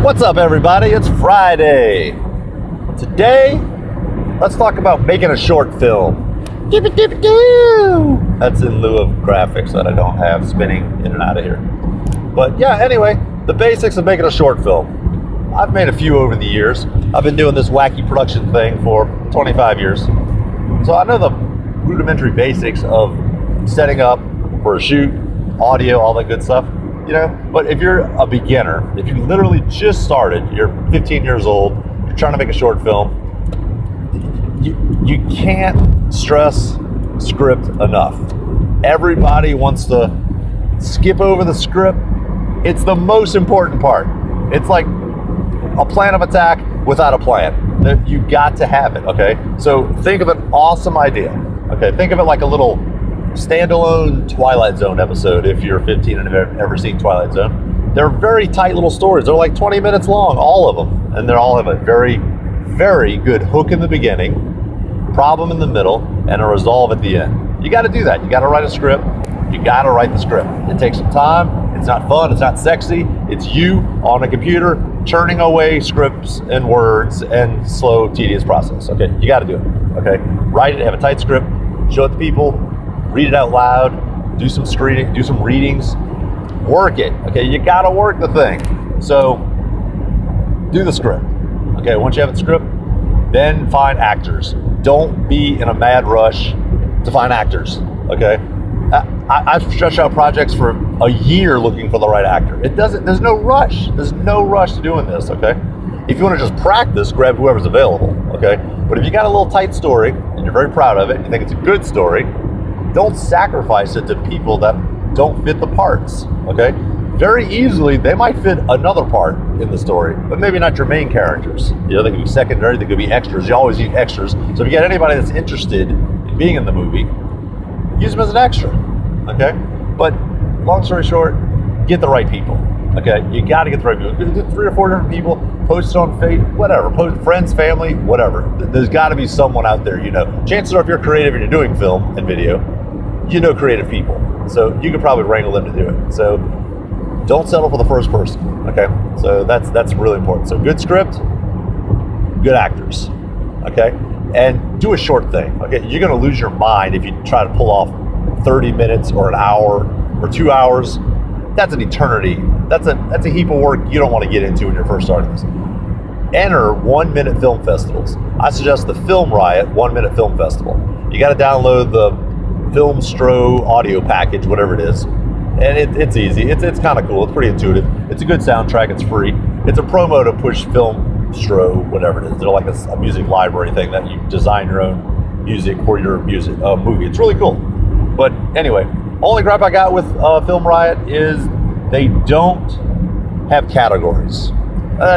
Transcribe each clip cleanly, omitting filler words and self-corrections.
What's up, everybody? It's Friday. Today, let's talk about making a short film. That's in lieu of graphics that I don't have spinning in and out of here. But yeah, anyway, the basics of making a short film. I've made a few over the years. I've been doing this wacky production thing for 25 years. So I know the rudimentary basics of setting up for a shoot, audio, all that good stuff. You know, but if you're a beginner, if you literally just started, you're 15 years old, you're trying to make a short film, you can't stress script enough. Everybody wants to skip over the script. It's the most important part. It's like a plan of attack without a plan. You got to have it, okay? So think of an awesome idea, okay? Think of it like a little standalone Twilight Zone episode if you're 15 and have ever seen Twilight Zone. They're very tight little stories. They're like 20 minutes long, all of them. And they all have a very, very good hook in the beginning, problem in the middle, and a resolve at the end. You got to do that. You got to write a script. You got to write the script. It takes some time. It's not fun. It's not sexy. It's you on a computer churning away scripts and words and slow, tedious process. Okay, you got to do it. Okay, write it. Have a tight script. Show it to people. Read it out loud, do some screening, do some readings, work it, okay? You gotta work the thing. So, do the script, okay? Once you have the script, then find actors. Don't be in a mad rush to find actors, okay? I've stretched out projects for a year looking for the right actor. There's no rush. There's no rush to doing this, okay? If you wanna just practice, grab whoever's available, okay? But if you got a little tight story, and you're very proud of it, and you think it's a good story, don't sacrifice it to people that don't fit the parts, okay? Very easily, they might fit another part in the story, but maybe not your main characters. You know, they could be secondary, they could be extras. You always use extras. So if you get anybody that's interested in being in the movie, use them as an extra, okay? But long story short, get the right people, okay? You gotta get the right people. Get 3 or 4 different people, post it on Facebook, whatever, post friends, family, whatever. There's gotta be someone out there, you know. Chances are if you're creative and you're doing film and video, you know creative people, so you could probably wrangle them to do it. So don't settle for the first person, okay? So that's really important. So good script, good actors, okay? And do a short thing, okay? You're gonna lose your mind if you try to pull off 30 minutes or an hour or 2 hours. That's an eternity. That's a heap of work you don't want to get into when you're first starting this. Enter 1-minute film festivals. I suggest the Film Riot 1-minute film festival. You gotta download the Filmstro audio package, whatever it is, and it's easy. It's kind of cool. It's pretty intuitive. It's a good soundtrack. It's free. It's a promo to push Filmstro, whatever it is. They're like a music library thing that you design your own music for your movie. It's really cool. But anyway, only gripe I got with Film Riot is they don't have categories.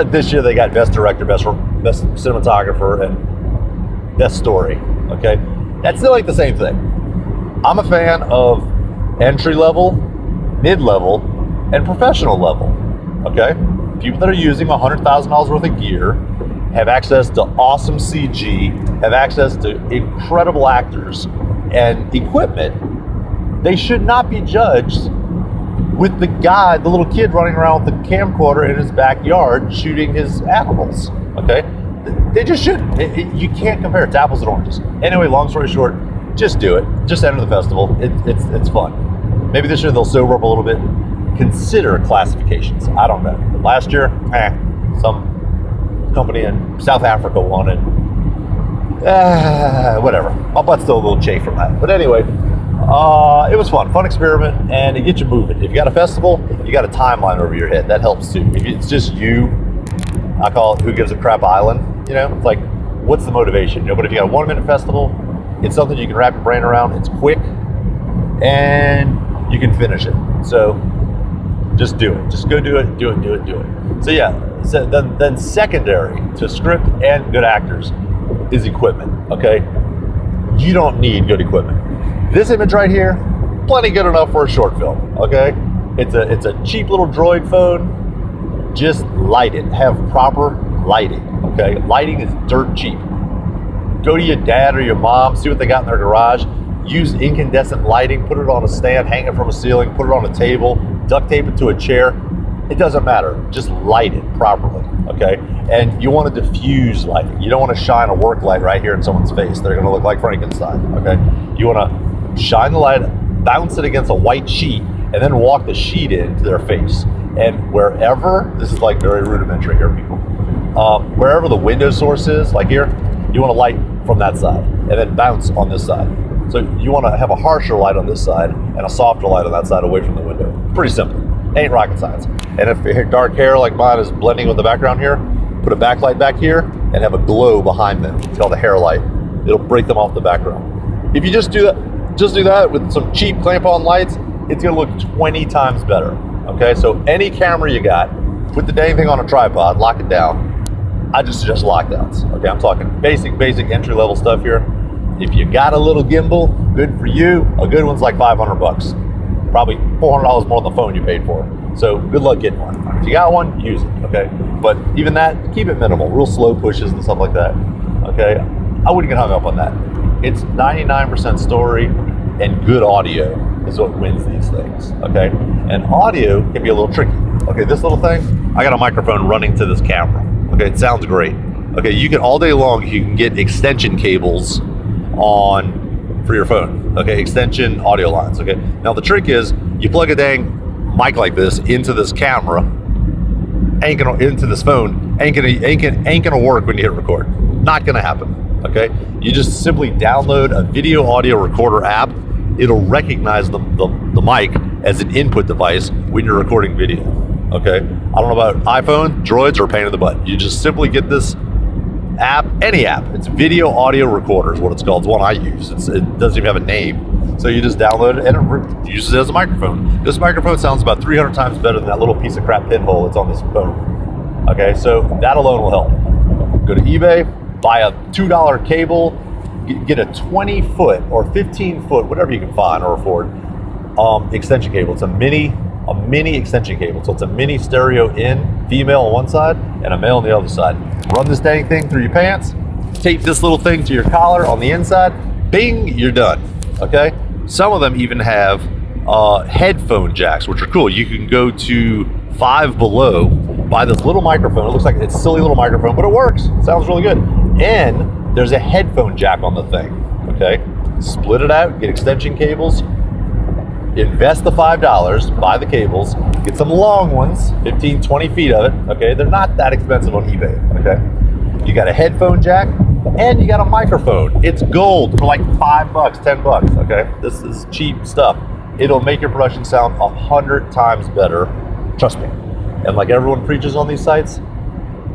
This year they got best director, best cinematographer, and best story. Okay, that's still like the same thing. I'm a fan of entry level, mid-level, and professional level, okay? People that are using $100,000 worth of gear, have access to awesome CG, have access to incredible actors and equipment. They should not be judged with the little kid running around with the camcorder in his backyard shooting his animals, okay? They just shouldn't. You can't compare it to apples and oranges. Anyway, long story short, just do it. Just enter the festival. It's fun. Maybe this year they'll sober up a little bit. Consider classifications. I don't know. Last year, some company in South Africa won it. Whatever. My butt's still a little chafed from that. But anyway, it was fun. Fun experiment, and it gets you moving. If you got a festival, you got a timeline over your head. That helps too. If it's just you, I call it Who Gives a Crap Island. You know, it's like, what's the motivation? You know, but if you got a 1-minute festival, it's something you can wrap your brain around. It's quick, and you can finish it. So just do it. Just go do it. Do it. So yeah. So then secondary to script and good actors is equipment. Okay, you don't need good equipment. This image right here, plenty good enough for a short film. Okay, it's a cheap little Droid phone. Just light it. Have proper lighting. Okay, lighting is dirt cheap. Go to your dad or your mom, see what they got in their garage. Use incandescent lighting, put it on a stand, hang it from a ceiling, put it on a table, duct tape it to a chair. It doesn't matter. Just light it properly, okay? And you want to diffuse lighting. You don't want to shine a work light right here in someone's face. They're going to look like Frankenstein, okay? You want to shine the light, bounce it against a white sheet, and then walk the sheet into their face. And wherever, this is like very rudimentary here, people. Wherever the window source is, like here, you want to light from that side, and then bounce on this side. So you want to have a harsher light on this side and a softer light on that side away from the window. Pretty simple. Ain't rocket science. And if your dark hair like mine is blending with the background here, put a backlight back here and have a glow behind them. It's called a hair light. It'll break them off the background. If you just do that with some cheap clamp-on lights, it's gonna look 20 times better. Okay, so any camera you got, put the dang thing on a tripod, lock it down. I just suggest lockdowns. Okay, I'm talking basic entry-level stuff here. If you got a little gimbal, good for you. A good one's like 500 bucks. Probably $400 more than the phone you paid for. So good luck getting one. If you got one, use it, okay? But even that, keep it minimal, real slow pushes and stuff like that, okay? I wouldn't get hung up on that. It's 99% story and good audio is what wins these things, okay? And audio can be a little tricky. Okay, this little thing, I got a microphone running to this camera, okay? It sounds great. Okay, you can, all day long, you can get extension cables for your phone, okay? Extension audio lines, okay? Now the trick is, you plug a dang mic like this into this camera, into this phone, ain't gonna work when you hit record. Not gonna happen, okay? You just simply download a video audio recorder app. It'll recognize the mic as an input device when you're recording video, okay? I don't know about iPhone, Droids are a pain in the butt. You just simply get this app, any app. It's video audio recorder is what it's called. It's one I use. It doesn't even have a name. So you just download it and it uses it as a microphone. This microphone sounds about 300 times better than that little piece of crap pinhole that's on this phone. Okay, so that alone will help. Go to eBay, buy a $2 cable, get a 20-foot or 15-foot, whatever you can find or afford, extension cable. It's a mini extension cable. So it's a mini stereo in, female on one side and a male on the other side. Run this dang thing through your pants, tape this little thing to your collar on the inside, bing, you're done, okay? Some of them even have headphone jacks, which are cool. You can go to Five Below, buy this little microphone. It looks like it's a silly little microphone, but it works. It sounds really good. And there's a headphone jack on the thing, okay? Split it out, get extension cables, invest the $5, buy the cables, get some long ones, 15, 20 feet of it, okay? They're not that expensive on eBay, okay? You got a headphone jack, and you got a microphone. It's gold for like $5, 10 bucks, okay? This is cheap stuff. It'll make your production sound 100 times better, trust me. And like everyone preaches on these sites,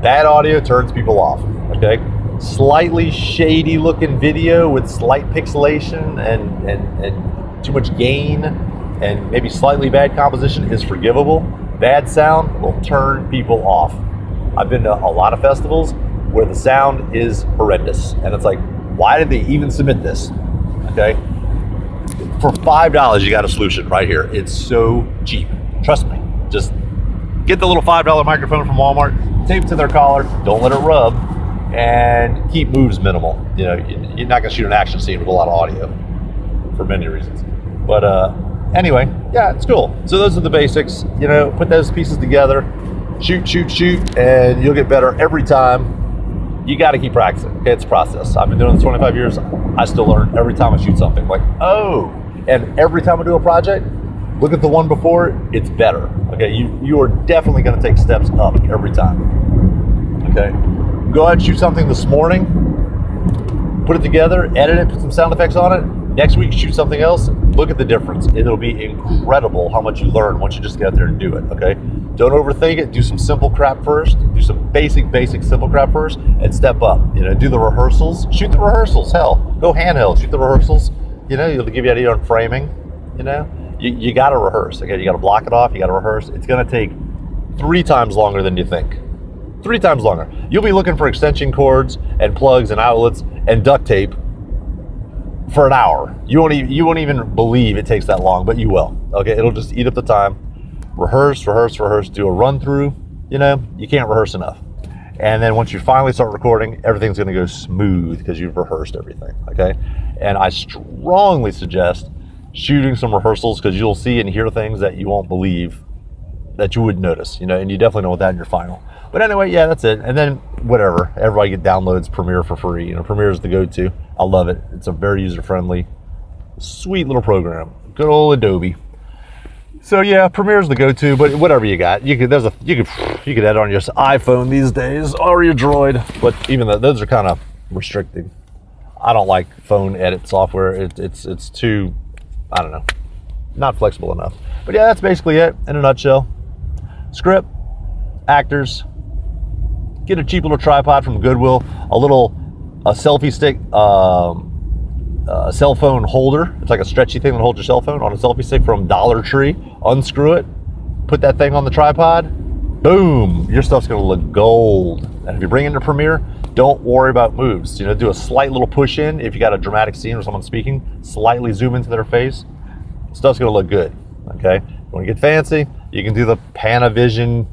bad audio turns people off, okay? Slightly shady looking video with slight pixelation and too much gain and maybe slightly bad composition is forgivable. Bad sound will turn people off. I've been to a lot of festivals where the sound is horrendous. And it's like, why did they even submit this? Okay? For $5, you got a solution right here. It's so cheap. Trust me. Just get the little $5 microphone from Walmart, tape it to their collar, don't let it rub, and keep moves minimal. You know, you're not gonna shoot an action scene with a lot of audio for many reasons. But anyway, yeah, it's cool. So those are the basics. You know, put those pieces together, shoot, and you'll get better every time. You got to keep practicing. Okay, it's a process. I've been doing this 25 years. I still learn every time I shoot something. Like, oh, and every time I do a project, look at the one before it, it's better. Okay, you are definitely going to take steps up every time. Okay, go ahead and shoot something this morning, put it together, edit it, put some sound effects on it. Next week, shoot something else. Look at the difference. It'll be incredible how much you learn once you just get out there and do it, okay? Don't overthink it. Do some simple crap first. Do some basic simple crap first, and step up. You know, do the rehearsals. Shoot the rehearsals. Hell, go handheld. Shoot the rehearsals. You know, it'll give you an idea on framing. You know, you got to rehearse. Okay, you got to block it off. You got to rehearse. It's going to take 3 times longer than you think. 3 times longer. You'll be looking for extension cords and plugs and outlets and duct tape for an hour. You won't even believe it takes that long, but you will. Okay, it'll just eat up the time. Rehearse, do a run through. You know, you can't rehearse enough. And then once you finally start recording, everything's gonna go smooth because you've rehearsed everything, okay? And I strongly suggest shooting some rehearsals because you'll see and hear things that you won't believe that you wouldn't notice, you know, and you definitely don't want that in your final. But anyway, yeah, that's it. And then whatever, everybody downloads Premiere for free. You know, Premiere is the go-to. I love it. It's a very user-friendly, sweet little program. Good old Adobe. So yeah, Premiere is the go-to, but whatever you got, you could edit on your iPhone these days or your Droid. But even though those are kind of restricted, I don't like phone edit software. It's too, I don't know, not flexible enough. But yeah, that's basically it in a nutshell. Script, actors, get a cheap little tripod from Goodwill, a selfie stick, a cell phone holder. It's like a stretchy thing that holds your cell phone on a selfie stick from Dollar Tree. Unscrew it, put that thing on the tripod, boom, your stuff's gonna look gold. And if you bring it into Premiere, don't worry about moves. You know, do a slight little push in if you got a dramatic scene or someone speaking, slightly zoom into their face. Stuff's gonna look good, okay? If you wanna get fancy, you can do the Panavision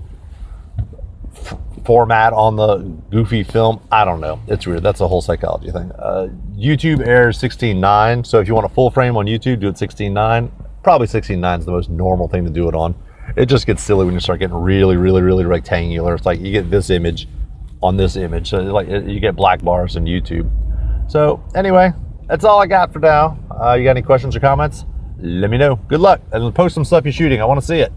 format on the goofy film. I don't know, it's weird. That's a whole psychology thing. YouTube airs 16:9, so if you want a full frame on YouTube, do it 16:9. Probably 16:9 is the most normal thing to do it on. It just gets silly when you start getting really, really, really rectangular. It's like you get this image on this image, so like you get black bars in YouTube. So anyway, that's all I got for now. You got any questions or comments? Let me know. Good luck, and post some stuff you're shooting. I want to see it.